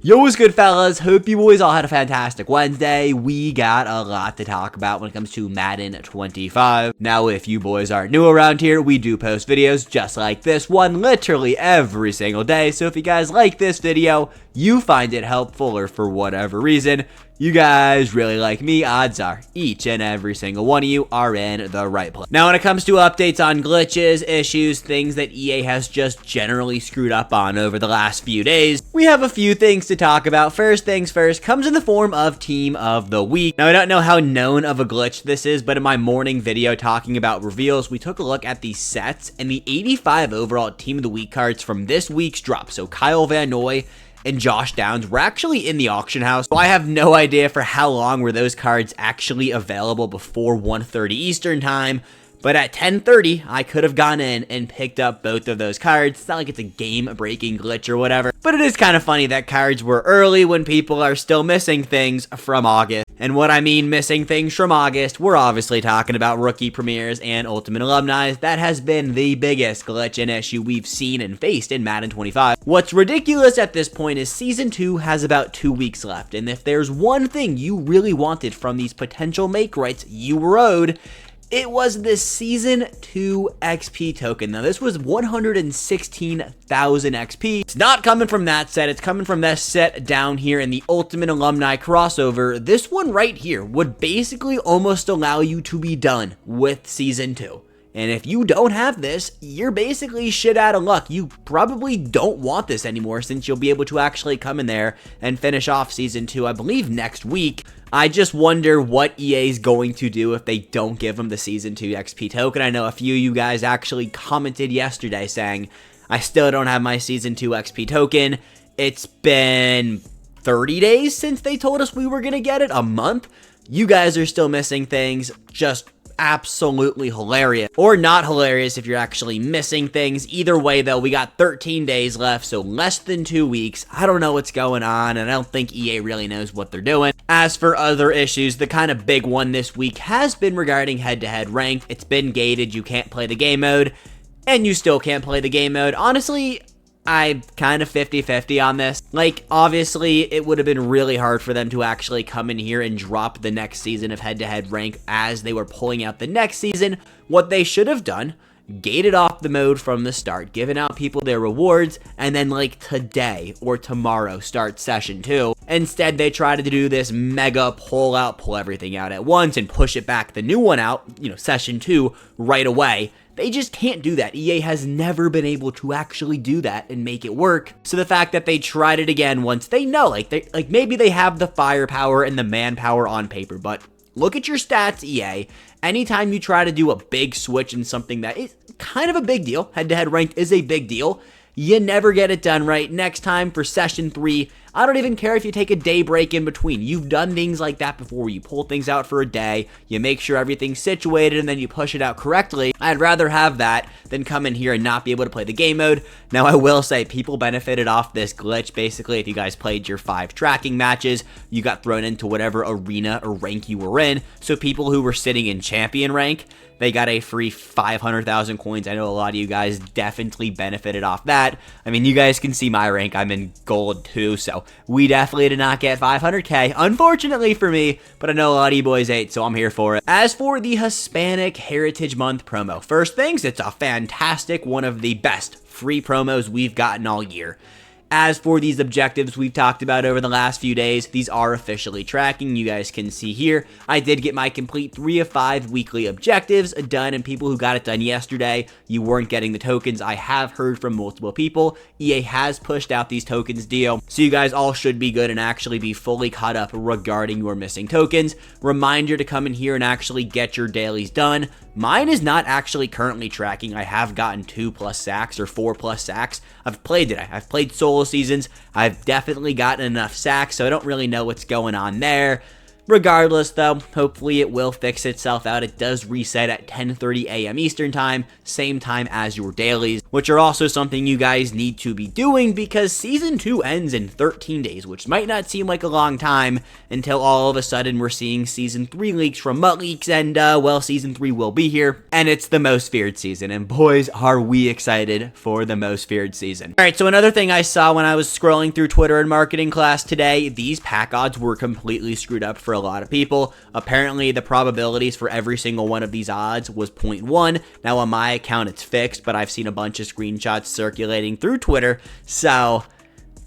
Yo, what's good, fellas? Hope you boys all had a fantastic Wednesday. We got a lot to talk about when it comes to Madden 25. Now, if you boys aren't new around here, we do post videos just like this one literally every single day. So if you guys like this video, you find it helpful, or for whatever reason, you guys really like me, odds are each and every single one of you are in the right place. Now, when it comes to updates on glitches, issues, things that EA has just generally screwed up on over the last few days, we have a few things to talk about. First things first comes in the form of Team of the Week. Now, I don't know how known of a glitch this is, but in my morning video talking about reveals, we took a look at the sets and the 85 overall Team of the Week cards from this week's drop. So Kyle Van Noy and Josh Downs were actually in the auction house. So I have no idea for how long were those cards actually available before 1:30 Eastern time. But at 10:30, I could have gone in and picked up both of those cards. It's not like it's a game-breaking glitch or whatever. But it is kind of funny that cards were early when people are still missing things from August. And what I mean missing things from August, we're obviously talking about rookie premieres and Ultimate Alumni. That has been the biggest glitch and issue we've seen and faced in Madden 25. What's ridiculous at this point is Season 2 has about 2 weeks left. And if there's one thing you really wanted from these potential make rights you were owed, it was this Season 2 XP token. Now, this was 116,000 XP. It's not coming from that set. It's coming from this set down here in the Ultimate Alumni crossover. This one right here would basically almost allow you to be done with Season 2. And if you don't have this, you're basically shit out of luck. You probably don't want this anymore, since you'll be able to actually come in there and finish off Season 2, I believe, next week. I just wonder what EA is going to do if they don't give them the Season 2 XP token. I know a few of you guys actually commented yesterday saying, I still don't have my Season 2 XP token. It's been 30 days since they told us we were going to get it, a month. You guys are still missing things. Just absolutely hilarious, or not hilarious if you're actually missing things. Either way, though, we got 13 days left, so less than 2 weeks. I don't know what's going on, and I don't think EA really knows what they're doing. As for other issues, the kind of big one this week has been regarding head-to-head rank. It's been gated. You can't play the game mode, and you still can't play the game mode. Honestly, I'm kind of 50-50 on this. Like, obviously, it would have been really hard for them to actually come in here and drop the next season of head-to-head rank as they were pulling out the next season. What they should have done, gated off the mode from the start, given out people their rewards, and then, like, today or tomorrow start Session 2. Instead, they tried to do this mega pull everything out at once and push it back, the new one out, Session 2, right away. They just can't do that. EA has never been able to actually do that and make it work. So the fact that they tried it again once they know, like maybe they have the firepower and the manpower on paper, but look at your stats, EA. Anytime you try to do a big switch in something that is kind of a big deal, head-to-head rank is a big deal, you never get it done right. Next time for Session 3, I don't even care if you take a day break in between. You've done things like that before. You pull things out for a day, you make sure everything's situated, and then you push it out correctly. I'd rather have that than come in here and not be able to play the game mode. Now, I will say people benefited off this glitch. Basically, if you guys played your 5 tracking matches, you got thrown into whatever arena or rank you were in. So people who were sitting in champion rank, they got a free 500,000 coins. I know a lot of you guys definitely benefited off that. I mean, you guys can see my rank. I'm in gold too, so we definitely did not get 500k, unfortunately for me, but I know a lot of you boys ate, so I'm here for it. As for the Hispanic Heritage Month promo, first things, it's a fantastic, one of the best free promos we've gotten all year. As for these objectives we've talked about over the last few days, these are officially tracking. You guys can see here, I did get my complete 3 of 5 weekly objectives done, and people who got it done yesterday, you weren't getting the tokens. I have heard from multiple people. EA has pushed out these tokens deal, so you guys all should be good and actually be fully caught up regarding your missing tokens. Reminder to come in here and actually get your dailies done. Mine is not actually currently tracking. I have gotten 2+ sacks or 4+ sacks. I've played today. I've played solo seasons. I've definitely gotten enough sacks, so I don't really know what's going on there. Regardless, though, hopefully it will fix itself out. It does reset at 10:30 a.m. Eastern Time, same time as your dailies, which are also something you guys need to be doing because Season 2 ends in 13 days, which might not seem like a long time until all of a sudden we're seeing Season 3 leaks from Mutt Leaks, and, well, Season 3 will be here, and it's the most feared season, and boys, are we excited for the most feared season. Alright, so another thing I saw when I was scrolling through Twitter in marketing class today, these pack odds were completely screwed up for a lot of people. Apparently, the probabilities for every single one of these odds was 0.1. Now, on my account, it's fixed, but I've seen a bunch of screenshots circulating through Twitter, so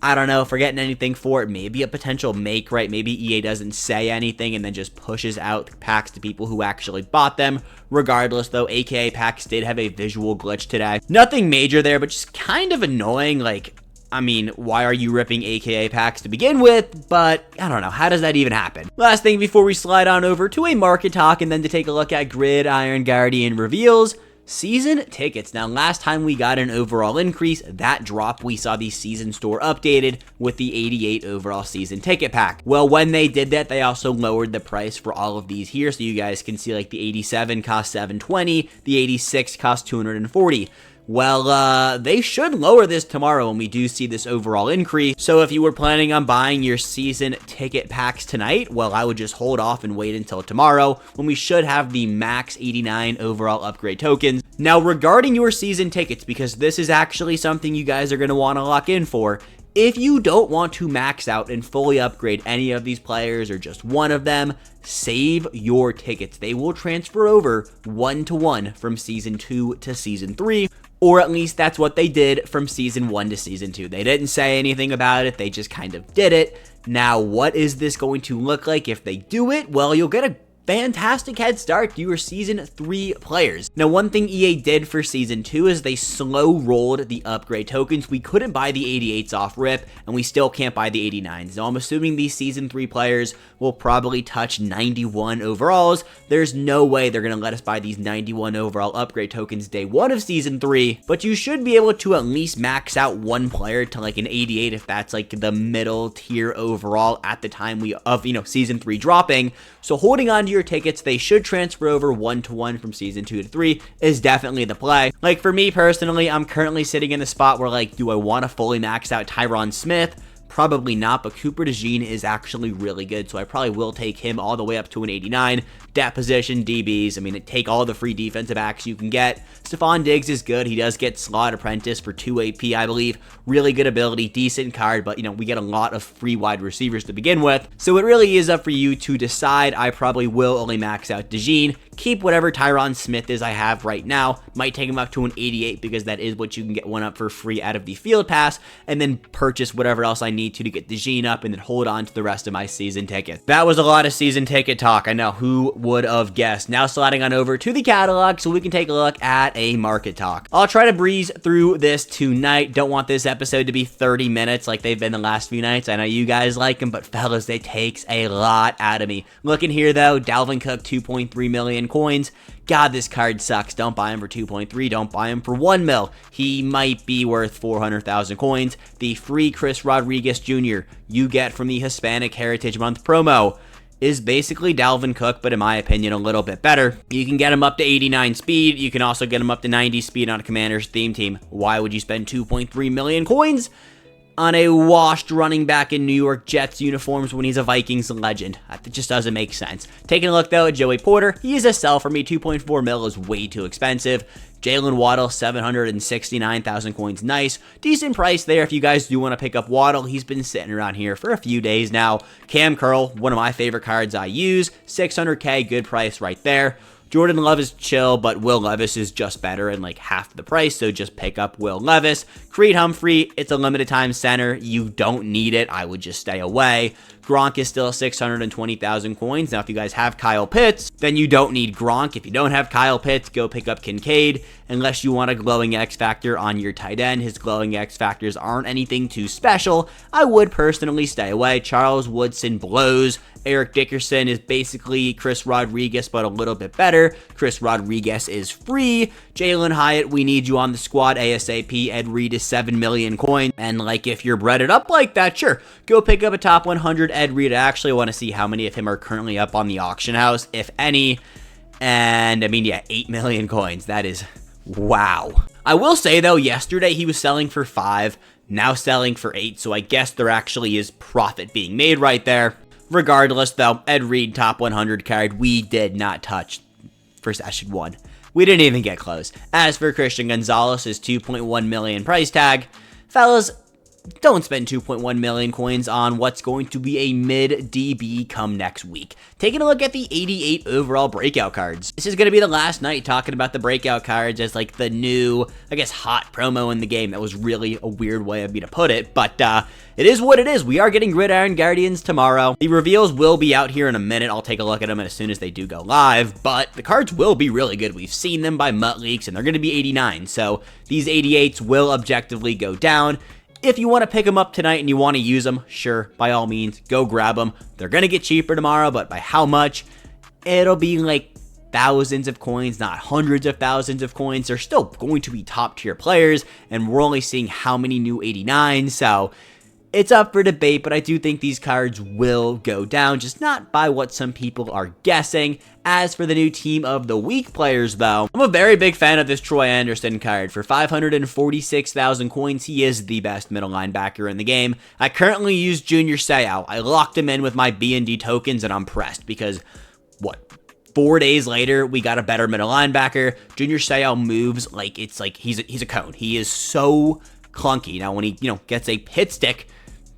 I don't know if we're getting anything for it. Maybe a potential make, right? Maybe EA doesn't say anything and then just pushes out packs to people who actually bought them. Regardless, though, AKA packs did have a visual glitch today. Nothing major there, but just kind of annoying, like, I mean, why are you ripping AKA packs to begin with? But, I don't know, how does that even happen? Last thing before we slide on over to a market talk and then to take a look at Gridiron Guardian reveals, season tickets. Now, last time we got an overall increase, that drop, we saw the season store updated with the 88 overall season ticket pack. Well, when they did that, they also lowered the price for all of these here, so you guys can see, like, the 87 cost $720, the 86 cost $240. Well, they should lower this tomorrow when we do see this overall increase. So if you were planning on buying your season ticket packs tonight, well, I would just hold off and wait until tomorrow when we should have the max 89 overall upgrade tokens. Now, regarding your season tickets, because this is actually something you guys are going to want to lock in for, if you don't want to max out and fully upgrade any of these players or just one of them, save your tickets. They will transfer over 1-to-1 from Season 2 to Season 3. Or at least that's what they did from Season 1 to Season 2. They didn't say anything about it, they just kind of did it. Now, what is this going to look like if they do it? Well, you'll get a fantastic head start to your Season 3 players. Now, one thing EA did for Season 2 is they slow rolled the upgrade tokens. We couldn't buy the 88s off rip, and we still can't buy the 89s. Now, I'm assuming these Season 3 players will probably touch 91 overalls. There's no way they're going to let us buy these 91 overall upgrade tokens day 1 of Season 3, but you should be able to at least max out one player to like an 88 if that's like the middle tier overall at the time of Season 3 dropping. So holding on to your tickets, they should transfer over 1-to-1 from Season 2 to 3 is definitely the play. Like for me personally, I'm currently sitting in the spot where like, do I want to fully max out Tyron Smith? Probably not, but Cooper DeJean is actually really good, so I probably will take him all the way up to an 89. Depth position, DBs, I mean, take all the free defensive backs you can get. Stephon Diggs is good. He does get Slot Apprentice for 2 AP, I believe. Really good ability, decent card, but, we get a lot of free wide receivers to begin with. So it really is up for you to decide. I probably will only max out DeJean. Keep whatever Tyron Smith is I have right now. Might take him up to an 88 because that is what you can get one up for free out of the field pass, and then purchase whatever else I need to get DeJean up and then hold on to the rest of my season ticket. That was a lot of season ticket talk. I know, who would have guessed? Now sliding on over to the catalog so we can take a look at a market talk. I'll try to breeze through this tonight. Don't want this episode to be 30 minutes like they've been the last few nights. I know you guys like them, but fellas, it takes a lot out of me. Looking here though, Dalvin Cook, 2.3 million coins. God, this card sucks. Don't buy him for 2.3. Don't buy him for 1 mil. He might be worth 400,000 coins. The free Chris Rodriguez Jr. you get from the Hispanic Heritage Month promo is basically Dalvin Cook, but in my opinion, a little bit better. You can get him up to 89 speed. You can also get him up to 90 speed on a Commander's theme team. Why would you spend 2.3 million coins on a washed running back in New York Jets uniforms when he's a Vikings legend? That just doesn't make sense. Taking a look, though, at Joey Porter, he is a sell for me. 2.4 mil is way too expensive. Jalen Waddle, 769,000 coins. Nice. Decent price there if you guys do want to pick up Waddle. He's been sitting around here for a few days now. Cam Curl, one of my favorite cards I use. 600K, good price right there. Jordan Love is chill, but Will Levis is just better and like half the price, so just pick up Will Levis. Creed Humphrey, it's a limited time center. You don't need it. I would just stay away. Gronk is still 620,000 coins. Now, if you guys have Kyle Pitts, then you don't need Gronk. If you don't have Kyle Pitts, go pick up Kincaid. Unless you want a glowing X Factor on your tight end. His glowing X Factors aren't anything too special. I would personally stay away. Charles Woodson blows. Eric Dickerson is basically Chris Rodriguez, but a little bit better. better. Chris Rodriguez is free. Jalen Hyatt, we need you on the squad ASAP. Ed Reed is 7 million coins. And like, if you're breaded up like that, sure, go pick up a top 100 Ed Reed. I actually want to see how many of him are currently up on the auction house, if any. And I mean, yeah, 8 million coins. That is wow. I will say though, yesterday he was selling for 5, now selling for 8. So I guess there actually is profit being made right there. Regardless though, Ed Reed top 100 card, we did not touch for session 1. We didn't even get close. As for Christian Gonzalez, his 2.1 million price tag, fellas, don't spend 2.1 million coins on what's going to be a mid DB come next week. Taking a look at the 88 overall breakout cards. This is going to be the last night talking about the breakout cards as like the new, I guess, hot promo in the game. That was really a weird way of me to put it, but it is what it is. We are getting Gridiron Guardians tomorrow. The reveals will be out here in a minute. I'll take a look at them as soon as they do go live, but the cards will be really good. We've seen them by Mutt Leaks, and they're going to be 89, so these 88s will objectively go down. If you want to pick them up tonight and you want to use them, sure, by all means, go grab them. They're going to get cheaper tomorrow, but by how much? It'll be like thousands of coins, not hundreds of thousands of coins. They're still going to be top tier players, and we're only seeing how many new 89s, so it's up for debate, but I do think these cards will go down, just not by what some people are guessing. As for the new Team of the Week players, though, I'm a very big fan of this Troy Anderson card. For 546,000 coins, he is the best middle linebacker in the game. I currently use Junior Seau. I locked him in with my B&D tokens, and I'm pressed because, 4 days later, we got a better middle linebacker. Junior Seau moves like it's like he's a cone. He is so clunky. Now, when he, gets a hit stick,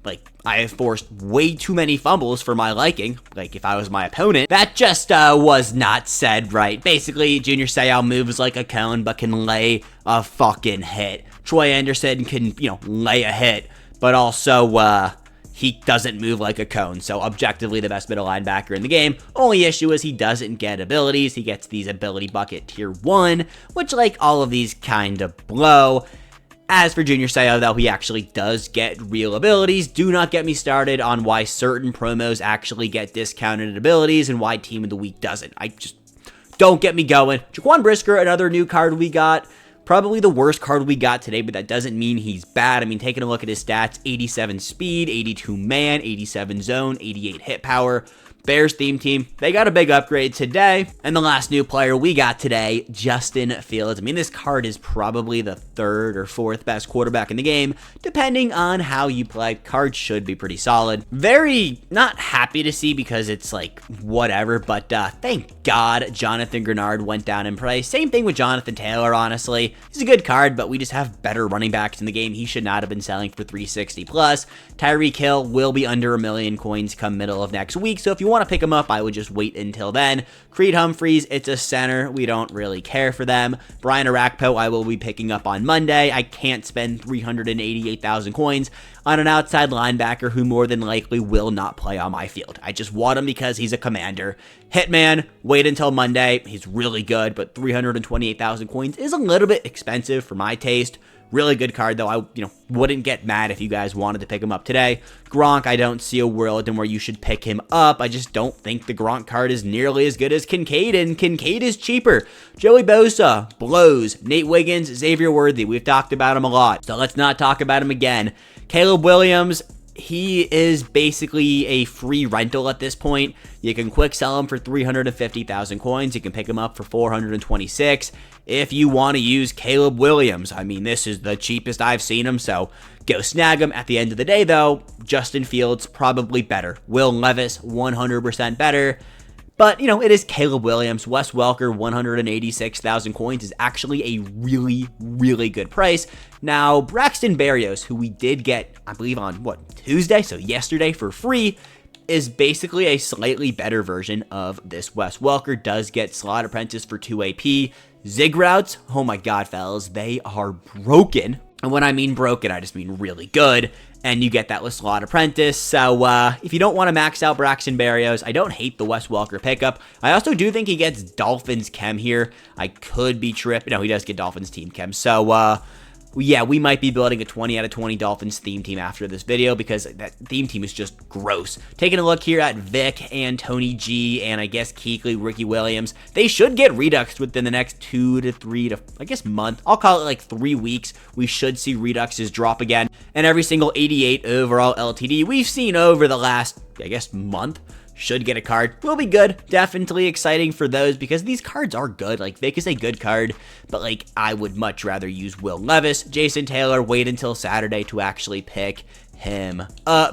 like, I have forced way too many fumbles for my liking, like if I was my opponent. That just was not said right. Basically, Junior Seau moves like a cone, but can lay a fucking hit. Troy Anderson can, lay a hit, but also, he doesn't move like a cone, so objectively the best middle linebacker in the game. Only issue is he doesn't get abilities. He gets these ability bucket tier 1, which, like, all of these kind of blow. As for Junior Seau, though, he actually does get real abilities. Do not get me started on why certain promos actually get discounted abilities and why Team of the Week doesn't. Don't get me going. Jaquan Brisker, another new card we got. Probably the worst card we got today, but that doesn't mean he's bad. I mean, taking a look at his stats, 87 speed, 82 man, 87 zone, 88 hit power. Bears theme team, they got a big upgrade today. And the last new player we got today, Justin Fields. I mean, this card is probably the 3rd or 4th best quarterback in the game, depending on how you play. Card should be pretty solid. Very not happy to see because it's like whatever, but thank God Jonathan Grenard went down in price. Same thing with Jonathan Taylor, honestly. He's a good card, but we just have better running backs in the game. He should not have been selling for 360 plus. Tyreek Hill will be under 1 million coins come middle of next week, so if you want to pick him up, I would just wait until then. Creed Humphreys, it's a center. We don't really care for them. Brian Arakpo, I will be picking up on Monday. I can't spend 388,000 coins on an outside linebacker who more than likely will not play on my field. I just want him because he's a commander. Hitman, wait until Monday. He's really good, but 328,000 coins is a little bit expensive for my taste. Really good card, though. I, wouldn't get mad if you guys wanted to pick him up today. Gronk, I don't see a world in where you should pick him up. I just don't think the Gronk card is nearly as good as Kincaid, and Kincaid is cheaper. Joey Bosa blows. Nate Wiggins, Xavier Worthy. We've talked about him a lot, so let's not talk about him again. Caleb Williams, he is basically a free rental at this point. You can quick sell him for 350,000 coins. You can pick him up for 426 if you want to use Caleb Williams. I mean, this is the cheapest I've seen him, so go snag him. At the end of the day, though, Justin Fields probably better. Will Levis 100% better. But, it is Caleb Williams. Wes Welker, 186,000 coins is actually a really, really good price. Now, Braxton Berrios, who we did get, I believe on, Tuesday? So yesterday for free, is basically a slightly better version of this Wes Welker. Does get Slot Apprentice for 2 AP. Zig routes, oh my god, fellas, they are broken. And when I mean broken, I just mean really good. And you get that with Slot Apprentice. So if you don't want to max out Braxton Berrios, I don't hate the Wes Welker pickup. I also do think he gets Dolphins Chem here. I could be tripping. No, he does get Dolphins Team Chem. So yeah, we might be building a 20 out of 20 Dolphins theme team after this video because that theme team is just gross. Taking a look here at Vic and Tony G and I guess Kuechly, Ricky Williams, they should get reduxed within the next 2 to 3 to, I guess, month. I'll call it like 3 weeks. We should see reduxes drop again. And every single 88 overall LTD we've seen over the last, I guess, month should get a card. Will be good. Definitely exciting for those because these cards are good. Like, Vic is a good card, but like, I would much rather use Will Levis. Jason Taylor, wait until Saturday to actually pick him.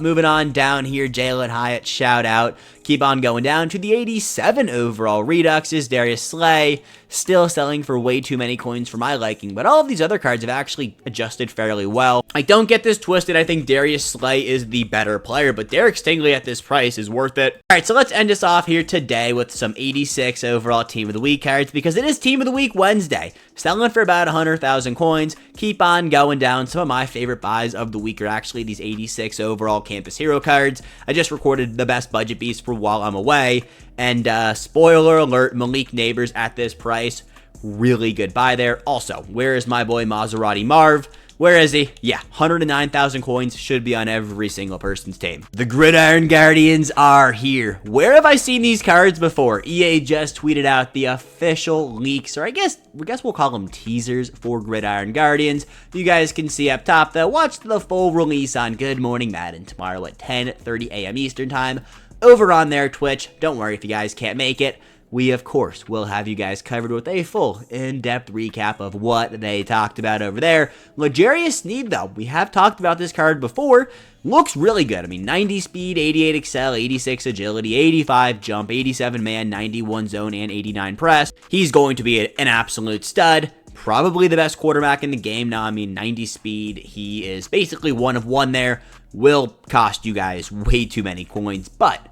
Moving on down here, Jalen Hyatt, shout out. Keep on going down to the 87 overall reduxes. Darius Slay, still selling for way too many coins for my liking, but all of these other cards have actually adjusted fairly well. I don't get this twisted. I think Darius Slay is the better player, but Derek Stingley at this price is worth it. All right, so let's end us off here today with some 86 overall Team of the Week cards because it is Team of the Week Wednesday. Selling for about 100,000 coins. Keep on going down. Some of my favorite buys of the week are actually these 86 overall Campus Hero cards. I just recorded the best budget beats for while I'm away. And spoiler alert, Malik Neighbors at this price. Really good buy there. Also, where is my boy Maserati Marv? Where is he? Yeah, 109,000 coins should be on every single person's team. The Gridiron Guardians are here. Where have I seen these cards before? EA just tweeted out the official leaks, or I guess we'll call them teasers for Gridiron Guardians. You guys can see up top though. Watch the full release on Good Morning Madden tomorrow at 10:30 a.m. Eastern Time over on their Twitch. Don't worry if you guys can't make it. We, of course, will have you guys covered with a full, in-depth recap of what they talked about over there. L'Jarius Sneed, though, we have talked about this card before. Looks really good. I mean, 90 speed, 88 excel, 86 agility, 85 jump, 87 man, 91 zone, and 89 press. He's going to be an absolute stud. Probably the best quarterback in the game. Now, I mean, 90 speed. He is basically one of one there. Will cost you guys way too many coins, but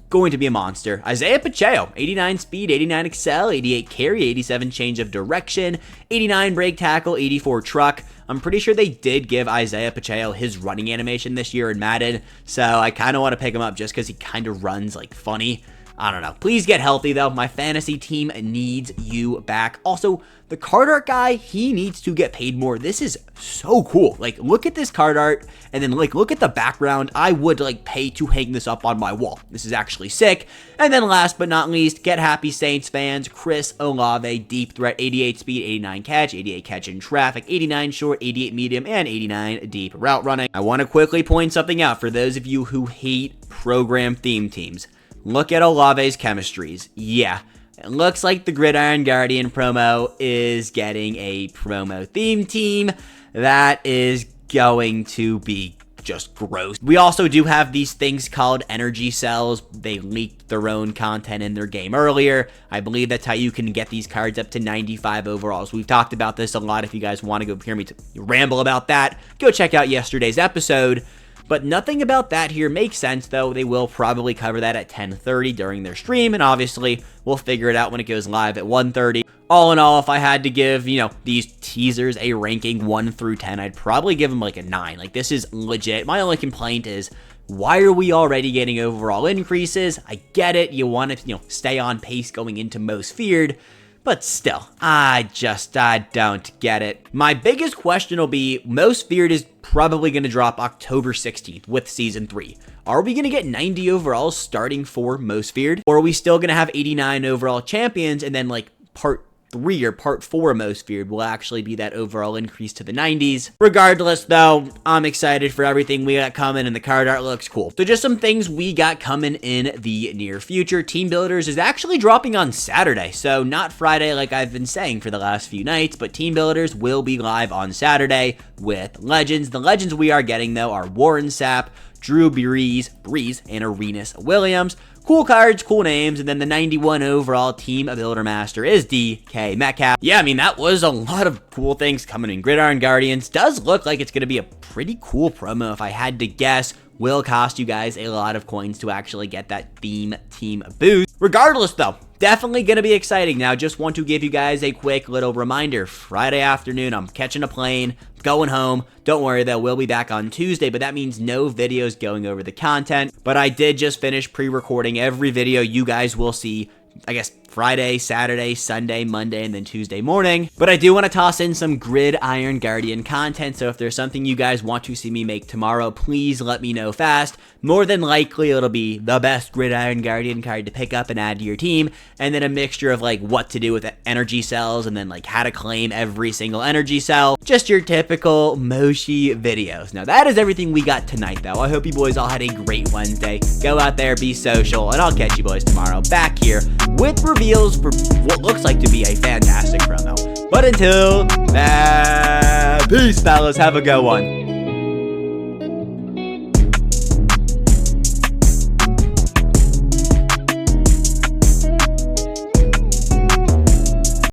going to be a monster. Isaiah Pacheco, 89 speed, 89 excel, 88 carry, 87 change of direction, 89 break tackle, 84 truck. I'm pretty sure they did give Isaiah Pacheco his running animation this year in Madden, so I kind of want to pick him up just because he kind of runs like funny. I don't know. Please get healthy, though. My fantasy team needs you back. Also, the card art guy, he needs to get paid more. This is so cool. Like, look at this card art, and then, like, look at the background. I would, like, pay to hang this up on my wall. This is actually sick. And then last but not least, get happy Saints fans. Chris Olave, deep threat, 88 speed, 89 catch, 88 catch in traffic, 89 short, 88 medium, and 89 deep route running. I want to quickly point something out for those of you who hate program theme teams. Look at Olave's chemistries. Yeah, it looks like the Gridiron Guardian promo is getting a promo theme team. That is going to be just gross. We also do have these things called energy cells. They leaked their own content in their game earlier. I believe that's how you can get these cards up to 95 overalls. We've talked about this a lot. If you guys want to go hear me ramble about that, go check out yesterday's episode. But nothing about that here makes sense, though. They will probably cover that at 10:30 during their stream, and obviously, we'll figure it out when it goes live at 1:30. All in all, if I had to give, these teasers a ranking 1 through 10, I'd probably give them like a 9. Like, this is legit. My only complaint is, why are we already getting overall increases? I get it. You want to, stay on pace going into Most Feared. But still, I don't get it. My biggest question will be, Most Feared is probably going to drop October 16th with Season 3. Are we going to get 90 overalls starting for Most Feared? Or are we still going to have 89 overall champions and then like Part 3 or Part 4 Most Feared will actually be that overall increase to the 90s. Regardless, though, I'm excited for everything we got coming, and the card art looks cool. So just some things we got coming in the near future. Team Builders is actually dropping on Saturday, so not Friday like I've been saying for the last few nights, but Team Builders will be live on Saturday with Legends. The Legends we are getting, though, are Warren Sapp, Drew Brees, and Arenas Williams. Cool cards, cool names, and then the 91 overall Team Builder Master is DK Metcalf. Yeah, I mean, that was a lot of cool things coming in. Gridiron Guardians does look like it's going to be a pretty cool promo, if I had to guess. Will cost you guys a lot of coins to actually get that theme team boost. Regardless, though, definitely going to be exciting. Now, just want to give you guys a quick little reminder. Friday afternoon, I'm catching a plane, going home. Don't worry, though, we'll be back on Tuesday, but that means no videos going over the content. But I did just finish pre-recording every video you guys will see, I guess, Friday, Saturday, Sunday, Monday, and then Tuesday morning. But I do want to toss in some Gridiron Guardian content, so if there's something you guys want to see me make tomorrow, please let me know fast. More than likely, it'll be the best Gridiron Guardian card to pick up and add to your team, and then a mixture of like what to do with energy cells, and then like how to claim every single energy cell. Just your typical Moshi videos. Now that is everything we got tonight, though. I hope you boys all had a great Wednesday. Go out there, be social, and I'll catch you boys tomorrow back here with reveals for what looks like to be a fantastic promo. But until then, peace, fellas. Have a good one.